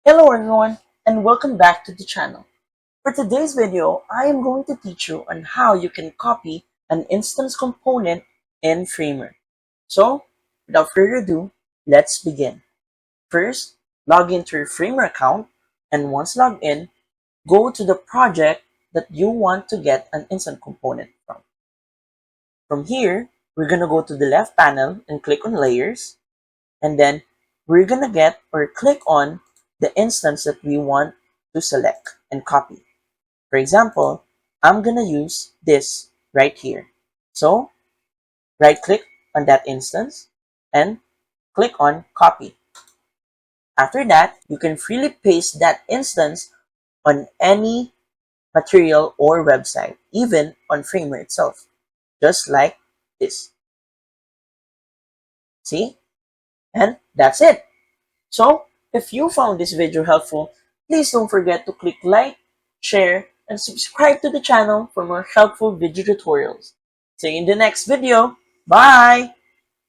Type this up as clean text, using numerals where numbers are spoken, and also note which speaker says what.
Speaker 1: Hello everyone and welcome back to the channel. For today's video, I am going to teach you on how you can copy an instance component in Framer. So, without further ado, let's begin. First, log into your Framer account, and once logged in, go to the project that you want to get an instance component from. From here, we're going to go to the left panel and click on Layers, and then we're going to get or click on the instance that we want to select and copy. For example, I'm going to use this right here. So, right click on that instance and click on copy. After that, you can freely paste that instance on any material or website, even on Framer itself, just like this. See? And that's it. So, if you found this video helpful, please don't forget to click like, share, and subscribe to the channel for more helpful video tutorials. See you in the next video. Bye!